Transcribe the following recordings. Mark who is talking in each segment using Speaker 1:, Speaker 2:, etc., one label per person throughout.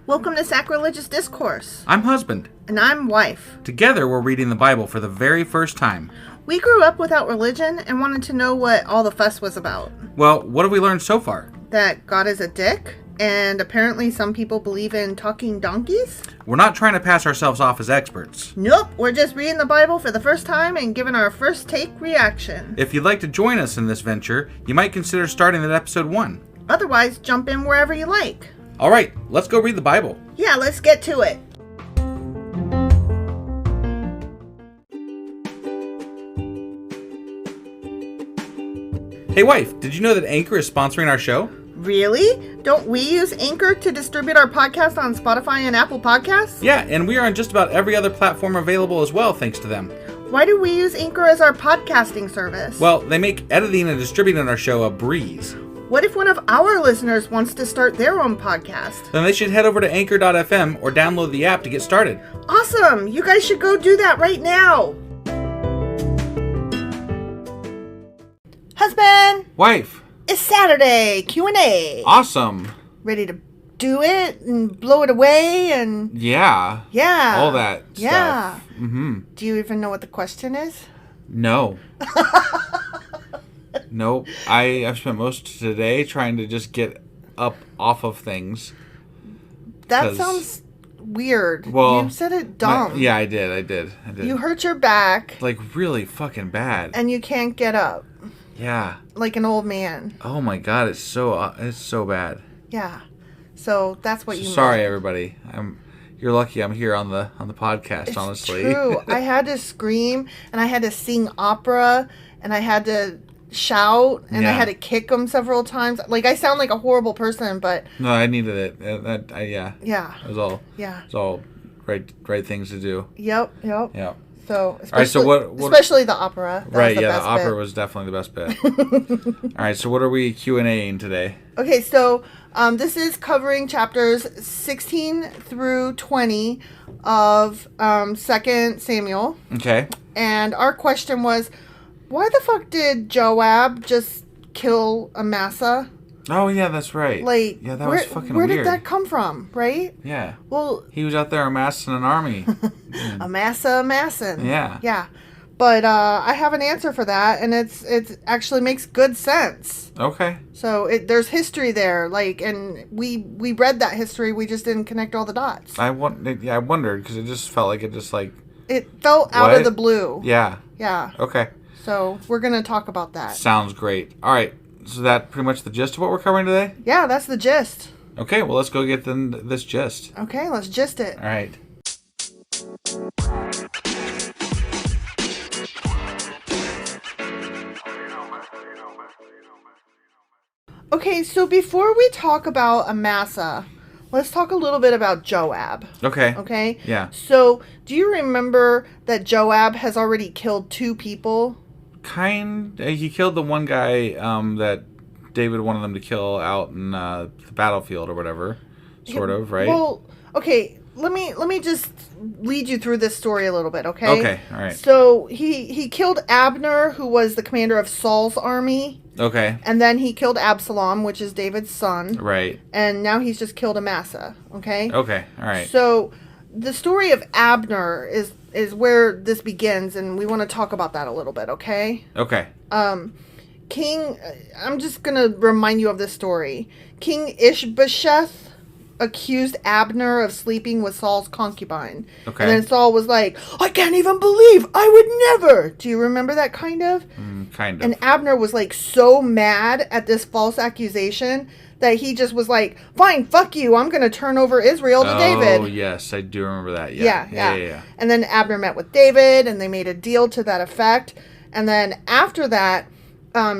Speaker 1: Welcome to Sacrilegious Discourse.
Speaker 2: I'm husband.
Speaker 1: And I'm wife.
Speaker 2: Together, we're reading the Bible for the very first time.
Speaker 1: We grew up without religion and wanted to know what all the fuss was about.
Speaker 2: Well, what have we learned so far?
Speaker 1: That God is a dick, and apparently some people believe in talking donkeys?
Speaker 2: We're not trying to pass ourselves off as experts.
Speaker 1: Nope, we're just reading the Bible for the first time and giving our first take reaction.
Speaker 2: If you'd like to join us in this venture, you might consider starting at episode 1.
Speaker 1: Otherwise, jump in wherever you like.
Speaker 2: All right, let's go read the Bible.
Speaker 1: Yeah, let's get to it.
Speaker 2: Hey wife, did you know that Anchor is sponsoring our show?
Speaker 1: Really? Don't we use Anchor to distribute our podcast on Spotify and Apple Podcasts?
Speaker 2: Yeah, and we are on just about every other platform available as well, thanks to them.
Speaker 1: Why do we use Anchor as our podcasting service?
Speaker 2: Well, they make editing and distributing our show a breeze.
Speaker 1: What if one of our listeners wants to start their own podcast?
Speaker 2: Then they should head over to anchor.fm or download the app to get started.
Speaker 1: Awesome! You guys should go do that right now! Husband!
Speaker 2: Wife!
Speaker 1: It's Saturday! Q&A!
Speaker 2: Awesome!
Speaker 1: Ready to do it and blow it away and...
Speaker 2: Yeah. All that
Speaker 1: yeah.
Speaker 2: stuff. Mm-hmm.
Speaker 1: Do you even know what the question is?
Speaker 2: No. Nope. I've spent most of today trying to just get up off of things.
Speaker 1: That sounds weird.
Speaker 2: Well,
Speaker 1: you said it dumb.
Speaker 2: Yeah, I did.
Speaker 1: You hurt your back.
Speaker 2: Like, really fucking bad.
Speaker 1: And you can't get up.
Speaker 2: Yeah.
Speaker 1: Like an old man.
Speaker 2: Oh my god, it's so bad.
Speaker 1: Yeah. So that's what you meant.
Speaker 2: Sorry, everybody. You're lucky I'm here on the podcast,
Speaker 1: it's
Speaker 2: honestly.
Speaker 1: True. I had to scream, and I had to sing opera, and I had to shout, and I had to kick them several times. Like, I sound like a horrible person, but...
Speaker 2: No, I needed it. Yeah.
Speaker 1: Yeah.
Speaker 2: It was all right things to do.
Speaker 1: Yep.
Speaker 2: Yeah.
Speaker 1: So,
Speaker 2: all right, so what
Speaker 1: especially the opera.
Speaker 2: Right, yeah, the opera was definitely the best bit. All right, so what are we Q&A'ing today?
Speaker 1: Okay, so this is covering chapters 16 through 20 of 2 Samuel.
Speaker 2: Okay.
Speaker 1: And our question was, why the fuck did Joab just kill Amasa?
Speaker 2: Oh, yeah, that's right.
Speaker 1: Like,
Speaker 2: yeah, that was fucking
Speaker 1: where
Speaker 2: weird.
Speaker 1: did that come from, right?
Speaker 2: Yeah.
Speaker 1: Well,
Speaker 2: he was out there amassing an army.
Speaker 1: Amassing.
Speaker 2: Yeah.
Speaker 1: Yeah. But I have an answer for that, and it actually makes good sense.
Speaker 2: Okay.
Speaker 1: So there's history there, like, and we read that history, we just didn't connect all the dots.
Speaker 2: I wondered, because it just felt like it just, like...
Speaker 1: It felt out of the blue.
Speaker 2: Yeah.
Speaker 1: Yeah.
Speaker 2: Okay.
Speaker 1: So we're going to talk about that.
Speaker 2: Sounds great. All right. So that pretty much the gist of what we're covering today?
Speaker 1: Yeah, that's the gist.
Speaker 2: Okay, well, let's go get this gist.
Speaker 1: Okay, let's gist it.
Speaker 2: All right.
Speaker 1: Okay, so before we talk about Amasa, let's talk a little bit about Joab.
Speaker 2: Okay.
Speaker 1: Okay?
Speaker 2: Yeah.
Speaker 1: So, do you remember that Joab has already killed 2 people?
Speaker 2: He killed the one guy that David wanted them to kill out in the battlefield or whatever, sort of, right?
Speaker 1: Well, okay, let me just lead you through this story a little bit, okay?
Speaker 2: Okay, all right.
Speaker 1: So he killed Abner, who was the commander of Saul's army.
Speaker 2: Okay.
Speaker 1: And then he killed Absalom, which is David's son.
Speaker 2: Right.
Speaker 1: And now he's just killed Amasa, okay?
Speaker 2: Okay, all right.
Speaker 1: So the story of Abner is where this begins, and we want to talk about that a little bit, okay?
Speaker 2: Okay.
Speaker 1: I'm just going to remind you of this story. King Ishbosheth accused Abner of sleeping with Saul's concubine.
Speaker 2: Okay.
Speaker 1: And then Saul was like, I can't even believe, I would never. Do you remember that kind of?
Speaker 2: Kind of.
Speaker 1: And Abner was like so mad at this false accusation that he just was like, fine, fuck you, I'm going to turn over Israel to David.
Speaker 2: Oh, yes, I do remember that. Yeah.
Speaker 1: And then Abner met with David, and they made a deal to that effect. And then after that,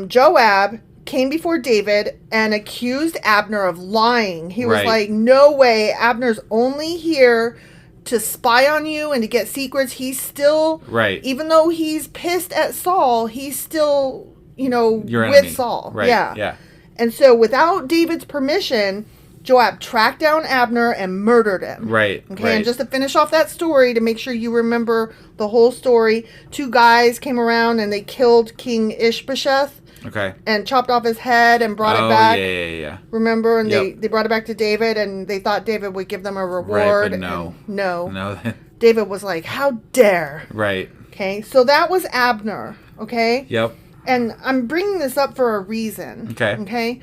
Speaker 1: Joab came before David and accused Abner of lying. He was like, no way, Abner's only here to spy on you and to get secrets. He's still, even though he's pissed at Saul, he's still,
Speaker 2: your
Speaker 1: with
Speaker 2: enemy.
Speaker 1: Saul.
Speaker 2: Right. Yeah.
Speaker 1: And so without David's permission, Joab tracked down Abner and murdered him.
Speaker 2: Right.
Speaker 1: Okay, and just to finish off that story, to make sure you remember the whole story, 2 guys came around and they killed King Ishbosheth.
Speaker 2: Okay.
Speaker 1: And chopped off his head and brought it back.
Speaker 2: Yeah.
Speaker 1: Remember? And they brought it back to David, and they thought David would give them a reward.
Speaker 2: Right, but no.
Speaker 1: No. David was like, how dare.
Speaker 2: Right.
Speaker 1: Okay, so that was Abner, okay?
Speaker 2: Yep.
Speaker 1: And I'm bringing this up for a reason.
Speaker 2: Okay.
Speaker 1: Okay?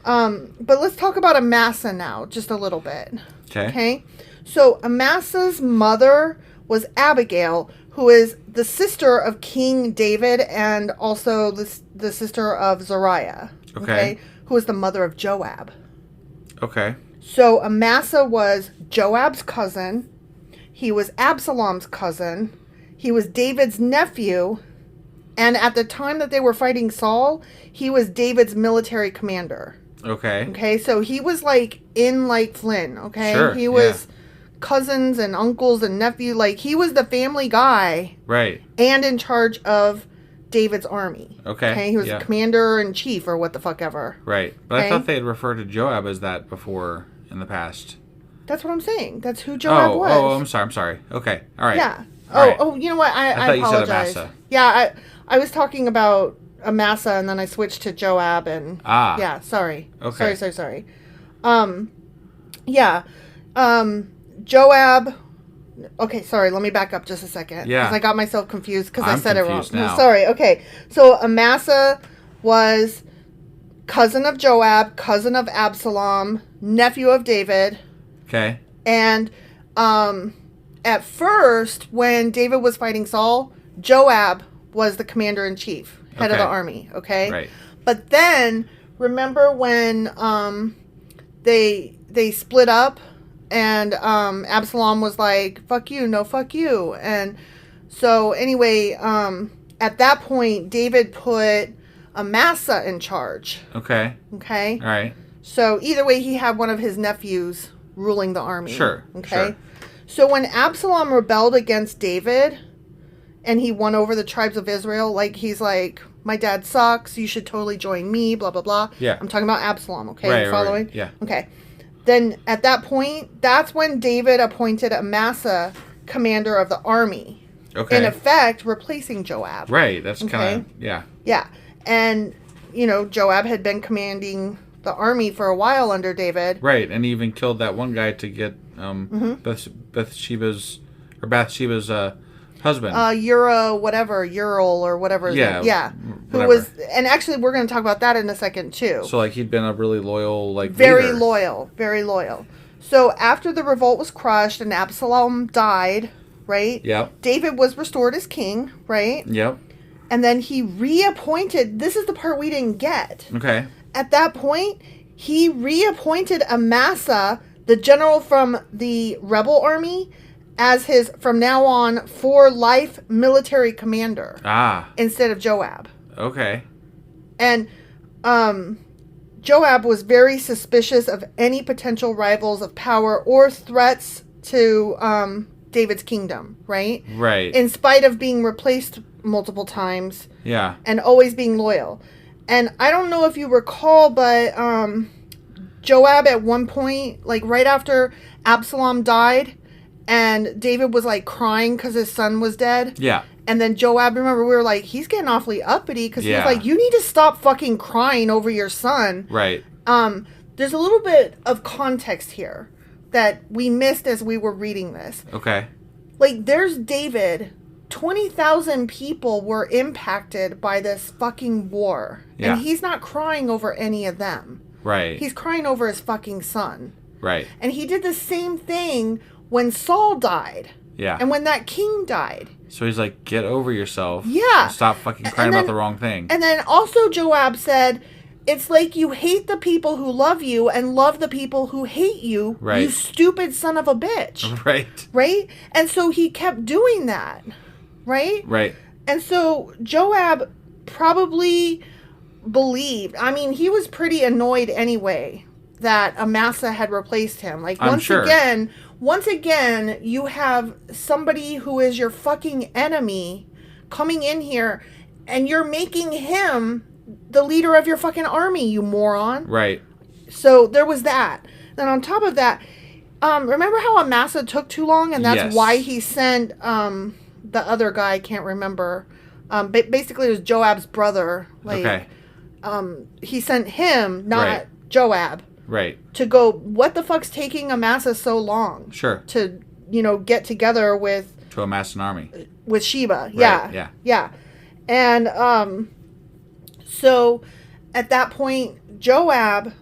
Speaker 1: But let's talk about Amasa now, just a little bit.
Speaker 2: Okay.
Speaker 1: Okay? So Amasa's mother was Abigail, who is the sister of King David and also the sister of Zariah.
Speaker 2: Okay.
Speaker 1: Who is the mother of Joab.
Speaker 2: Okay.
Speaker 1: So Amasa was Joab's cousin. He was Absalom's cousin. He was David's nephew. And at the time that they were fighting Saul, he was David's military commander.
Speaker 2: Okay.
Speaker 1: Okay, so he was like in like Flynn, okay?
Speaker 2: Sure,
Speaker 1: He was cousins and uncles and nephew. Like, he was the family guy.
Speaker 2: Right.
Speaker 1: And in charge of David's army.
Speaker 2: Okay.
Speaker 1: He was the commander-in-chief or what the fuck ever.
Speaker 2: Right. But I thought they had referred to Joab as that before in the past.
Speaker 1: That's what I'm saying. That's who Joab was.
Speaker 2: Oh, I'm sorry. Okay. All right.
Speaker 1: Yeah.
Speaker 2: All
Speaker 1: Oh, you know what? I
Speaker 2: thought
Speaker 1: apologize.
Speaker 2: you said Amasa.
Speaker 1: Yeah, I was talking about Amasa and then I switched to Joab and... Yeah, sorry.
Speaker 2: Okay.
Speaker 1: Sorry. Joab... Okay, sorry, let me back up just a second.
Speaker 2: Yeah.
Speaker 1: Because I got myself confused because I said it wrong.
Speaker 2: Now.
Speaker 1: Sorry, okay. So Amasa was cousin of Joab, cousin of Absalom, nephew of David.
Speaker 2: Okay.
Speaker 1: And at first, when David was fighting Saul, Joab was the commander-in-chief, head of the army, okay?
Speaker 2: Right.
Speaker 1: But then, remember when they split up and Absalom was like, fuck you, no fuck you. And so anyway, at that point, David put Amasa in charge.
Speaker 2: Okay.
Speaker 1: Okay?
Speaker 2: All right.
Speaker 1: So either way, he had one of his nephews ruling the army.
Speaker 2: Sure.
Speaker 1: Okay?
Speaker 2: Sure.
Speaker 1: So when Absalom rebelled against David and he won over the tribes of Israel, like he's like, my dad sucks, you should totally join me, blah, blah, blah.
Speaker 2: Yeah.
Speaker 1: I'm talking about Absalom, okay?
Speaker 2: Right,
Speaker 1: You following?
Speaker 2: Right. Yeah.
Speaker 1: Okay. Then at that point, that's when David appointed Amasa commander of the army.
Speaker 2: Okay.
Speaker 1: In effect, replacing Joab.
Speaker 2: Right. That's kind of, yeah.
Speaker 1: Yeah. And, Joab had been commanding the army for a while under David.
Speaker 2: Right. And he even killed that one guy to get Bathsheba's husband.
Speaker 1: Ural or whatever his name. Yeah.
Speaker 2: Whatever.
Speaker 1: Who was, and actually we're going to talk about that in a second too.
Speaker 2: So like he'd been a really loyal
Speaker 1: very
Speaker 2: leader.
Speaker 1: Very loyal. So after the revolt was crushed and Absalom died, right?
Speaker 2: Yep.
Speaker 1: David was restored as king, right?
Speaker 2: Yep.
Speaker 1: And then he reappointed, this is the part we didn't get.
Speaker 2: Okay.
Speaker 1: At that point, he reappointed Amasa, the general from the rebel army, as his, from now on, for life military commander. Instead of Joab.
Speaker 2: Okay.
Speaker 1: And Joab was very suspicious of any potential rivals of power or threats to David's kingdom, right?
Speaker 2: Right.
Speaker 1: In spite of being replaced multiple times.
Speaker 2: Yeah.
Speaker 1: And always being loyal. And I don't know if you recall, but Joab at one point, like right after Absalom died, and David was like crying because his son was dead.
Speaker 2: Yeah.
Speaker 1: And then Joab, remember, we were like, he's getting awfully uppity because he was like, you need to stop fucking crying over your son.
Speaker 2: Right.
Speaker 1: There's a little bit of context here that we missed as we were reading this.
Speaker 2: Okay.
Speaker 1: Like, there's David. 20,000 people were impacted by this fucking war.
Speaker 2: Yeah.
Speaker 1: And he's not crying over any of them.
Speaker 2: Right.
Speaker 1: He's crying over his fucking son.
Speaker 2: Right.
Speaker 1: And he did the same thing when Saul died.
Speaker 2: Yeah.
Speaker 1: And when that king died.
Speaker 2: So he's like, get over yourself.
Speaker 1: Yeah.
Speaker 2: Stop fucking crying about the wrong thing.
Speaker 1: And then also Joab said, it's like you hate the people who love you and love the people who hate you.
Speaker 2: Right.
Speaker 1: You stupid son of a bitch.
Speaker 2: Right.
Speaker 1: Right? And so he kept doing that. Right?
Speaker 2: Right.
Speaker 1: And so Joab probably believed, I mean, he was pretty annoyed anyway that Amasa had replaced him. Like, once again, you have somebody who is your fucking enemy coming in here and you're making him the leader of your fucking army, you moron.
Speaker 2: Right.
Speaker 1: So there was that. Then on top of that, remember how Amasa took too long and that's why he sent the other guy, I can't remember. Basically, it was Joab's brother. Like, he sent him, not
Speaker 2: Right.
Speaker 1: Joab,
Speaker 2: Right.
Speaker 1: to go, what the fuck's taking Amasa so long?
Speaker 2: Sure.
Speaker 1: To, get together with
Speaker 2: To amass an army.
Speaker 1: With Sheba.
Speaker 2: Right,
Speaker 1: Yeah. And so at that point, Joab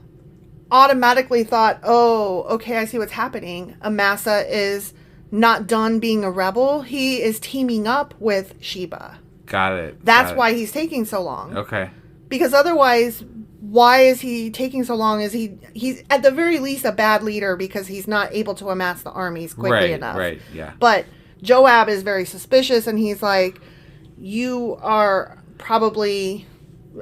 Speaker 1: automatically thought, oh, okay, I see what's happening. Amasa is not done being a rebel. He is teaming up with Sheba.
Speaker 2: Got it.
Speaker 1: That's why he's taking so long.
Speaker 2: Okay.
Speaker 1: Because otherwise, why is he taking so long? Is he's at the very least a bad leader because he's not able to amass the armies quickly enough.
Speaker 2: Right, yeah.
Speaker 1: But Joab is very suspicious, and he's like, you are probably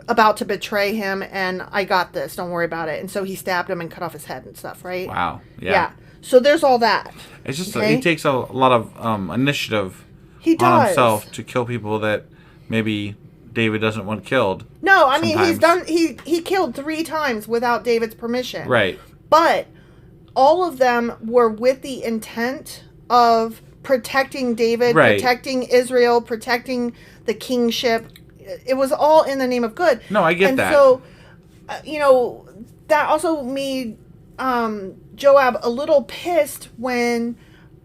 Speaker 1: about to betray him, and I got this. Don't worry about it. And so he stabbed him and cut off his head and stuff, right?
Speaker 2: Wow. Yeah.
Speaker 1: So there's all that.
Speaker 2: It's just he takes a lot of initiative on himself to kill people that maybe David doesn't want killed.
Speaker 1: No, I mean, he killed 3 times without David's permission.
Speaker 2: Right.
Speaker 1: But all of them were with the intent of protecting David, protecting Israel, protecting the kingship. It was all in the name of good.
Speaker 2: No, I get that.
Speaker 1: And so, that also made Joab a little pissed when,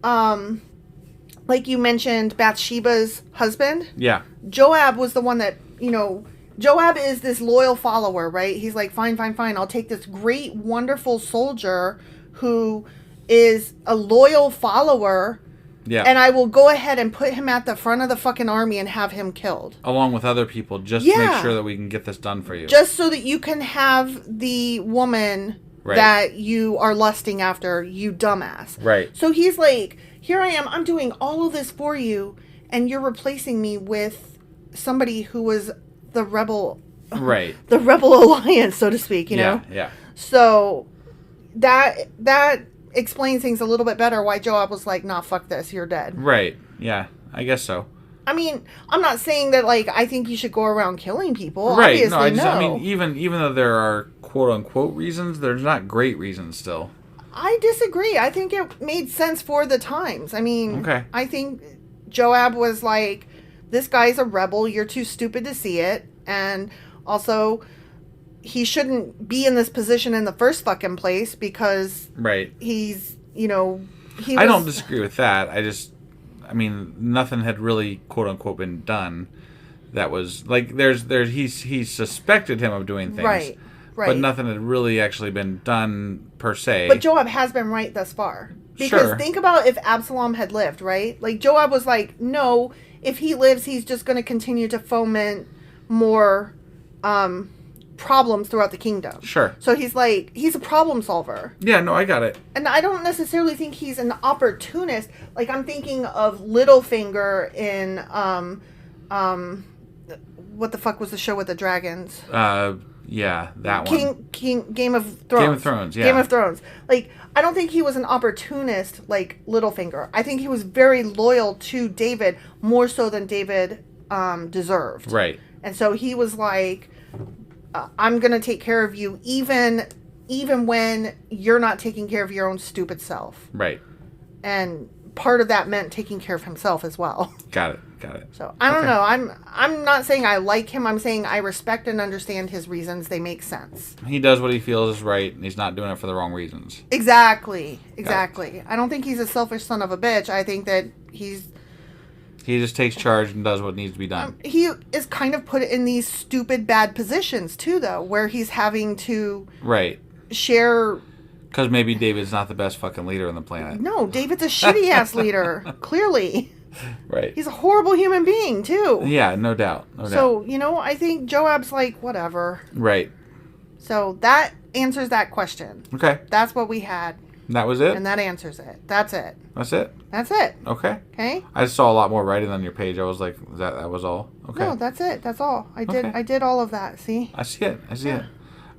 Speaker 1: like you mentioned, Bathsheba's husband.
Speaker 2: Yeah.
Speaker 1: Joab was the one that, Joab is this loyal follower, right? He's like, fine. I'll take this great, wonderful soldier who is a loyal follower.
Speaker 2: Yeah.
Speaker 1: And I will go ahead and put him at the front of the fucking army and have him killed.
Speaker 2: Along with other people, just to make sure that we can get this done for you.
Speaker 1: Just so that you can have the woman that you are lusting after, you dumbass.
Speaker 2: Right.
Speaker 1: So he's like, here I am, I'm doing all of this for you, and you're replacing me with somebody who was the rebel.
Speaker 2: Right.
Speaker 1: The rebel alliance, so to speak, you know?
Speaker 2: Yeah.
Speaker 1: So that explains things a little bit better why Joab was like, nah, fuck this, you're dead.
Speaker 2: Right. Yeah, I guess so.
Speaker 1: I mean, I'm not saying that, like, I think you should go around killing people.
Speaker 2: Right.
Speaker 1: Obviously,
Speaker 2: I mean, even though there are quote-unquote reasons, there's not great reasons still.
Speaker 1: I disagree. I think it made sense for the times. I mean, I think Joab was like, this guy's a rebel. You're too stupid to see it. And also, he shouldn't be in this position in the first fucking place because he's, he was...
Speaker 2: I don't disagree with that. I mean, nothing had really quote unquote been done that was like he suspected him of doing things. Right. But nothing had really actually been done per se.
Speaker 1: But Joab has been right thus far. Because think about if Absalom had lived, right? Like Joab was like, no, if he lives, he's just going to continue to foment more problems throughout the kingdom. Sure. So he's a problem solver.
Speaker 2: Yeah, no, I got it.
Speaker 1: And I don't necessarily think he's an opportunist. Like I'm thinking of Littlefinger in what the fuck was the show with the dragons?
Speaker 2: Yeah, that one.
Speaker 1: Game of Thrones.
Speaker 2: Game of Thrones, yeah.
Speaker 1: Game of Thrones. Like I don't think he was an opportunist like Littlefinger. I think he was very loyal to David, more so than David deserved. Right. And so he was like, I'm going to take care of you even when you're not taking care of your own stupid self. Right. And part of that meant taking care of himself as well. Got it. So, I don't know. I'm not saying I like him. I'm saying I respect and understand his reasons. They make sense.
Speaker 2: He does what he feels is right, and he's not doing it for the wrong reasons.
Speaker 1: Exactly. I don't think he's a selfish son of a bitch. I think that he
Speaker 2: just takes charge and does what needs to be done.
Speaker 1: He is kind of put in these stupid, bad positions, too, though, where he's having to share...
Speaker 2: Because maybe David's not the best fucking leader on the planet.
Speaker 1: No, David's a shitty-ass leader, clearly. Right. He's a horrible human being, too.
Speaker 2: Yeah, no doubt.
Speaker 1: So, I think Joab's like, whatever.
Speaker 2: Right.
Speaker 1: So that answers that question. Okay. That's what we had.
Speaker 2: That was it?
Speaker 1: And that answers it. That's it.
Speaker 2: That's it?
Speaker 1: That's it.
Speaker 2: Okay.
Speaker 1: Okay.
Speaker 2: I saw a lot more writing on your page. I was like, that was all? Okay.
Speaker 1: No, that's it. That's all. I did all of that. See?
Speaker 2: I see it.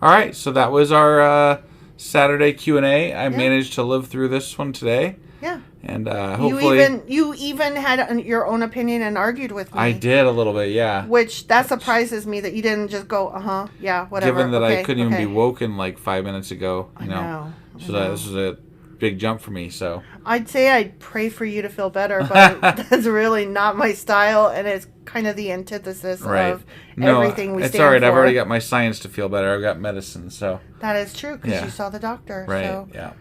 Speaker 2: All right. So that was our Saturday Q&A. I managed to live through this one today. Yeah. And hopefully...
Speaker 1: You even had your own opinion and argued with me.
Speaker 2: I did a little bit, yeah.
Speaker 1: Which, that surprises me that you didn't just go, yeah, whatever.
Speaker 2: Given that I couldn't even be woken like 5 minutes ago, I know. So this is big jump for me. So
Speaker 1: I'd say I'd pray for you to feel better, but that's really not my style, and it's kind of the antithesis of everything we stand for.
Speaker 2: It's all right. I've already got my science to feel better. I've got medicine, so.
Speaker 1: That is true, because you saw the doctor.
Speaker 2: Right,
Speaker 1: so.
Speaker 2: yeah.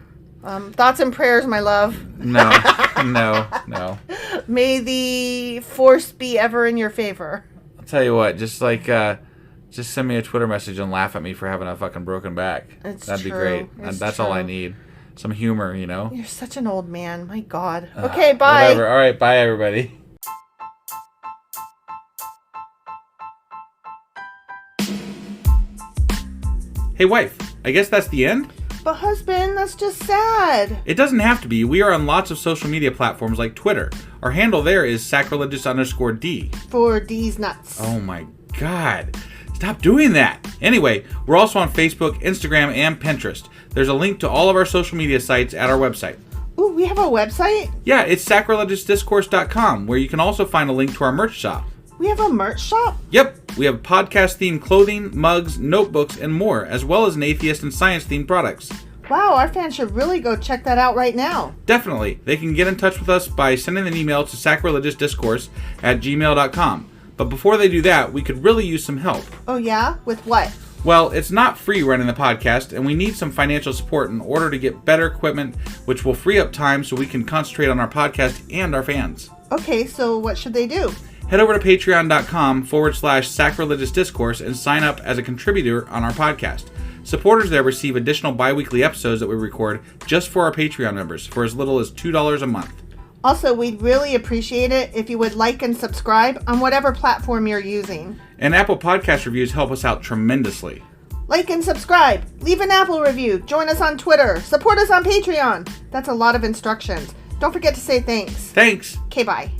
Speaker 1: Thoughts and prayers, my love.
Speaker 2: No.
Speaker 1: May the force be ever in your favor.
Speaker 2: I'll tell you what, just send me a Twitter message and laugh at me for having a fucking broken back. That'd be great. That's all I need. Some humor, you know?
Speaker 1: You're such an old man. My God. Okay, bye.
Speaker 2: Whatever. All right, bye, everybody. Hey, wife, I guess that's the end?
Speaker 1: But husband, that's just sad.
Speaker 2: It doesn't have to be. We are on lots of social media platforms like Twitter. Our handle there is sacrilegious_D.
Speaker 1: For D's nuts.
Speaker 2: Oh my God. Stop doing that. Anyway, we're also on Facebook, Instagram, and Pinterest. There's a link to all of our social media sites at our website.
Speaker 1: Ooh, we have a website?
Speaker 2: Yeah, it's sacrilegiousdiscourse.com, where you can also find a link to our merch shop.
Speaker 1: We have a merch shop?
Speaker 2: Yep. We have podcast-themed clothing, mugs, notebooks, and more, as well as an atheist and science-themed products.
Speaker 1: Wow, our fans should really go check that out right now.
Speaker 2: Definitely. They can get in touch with us by sending an email to sacrilegiousdiscourse@gmail.com. But before they do that, we could really use some help.
Speaker 1: Oh yeah? With what?
Speaker 2: Well, it's not free running the podcast, and we need some financial support in order to get better equipment, which will free up time so we can concentrate on our podcast and our fans.
Speaker 1: Okay, so what should they do?
Speaker 2: Head over to patreon.com/sacrilegiousdiscourse and sign up as a contributor on our podcast. Supporters there receive additional bi-weekly episodes that we record just for our Patreon members for as little as $2 a month.
Speaker 1: Also, we'd really appreciate it if you would like and subscribe on whatever platform you're using.
Speaker 2: And Apple Podcast reviews help us out tremendously.
Speaker 1: Like and subscribe. Leave an Apple review. Join us on Twitter. Support us on Patreon. That's a lot of instructions. Don't forget to say thanks.
Speaker 2: Thanks.
Speaker 1: Okay, bye.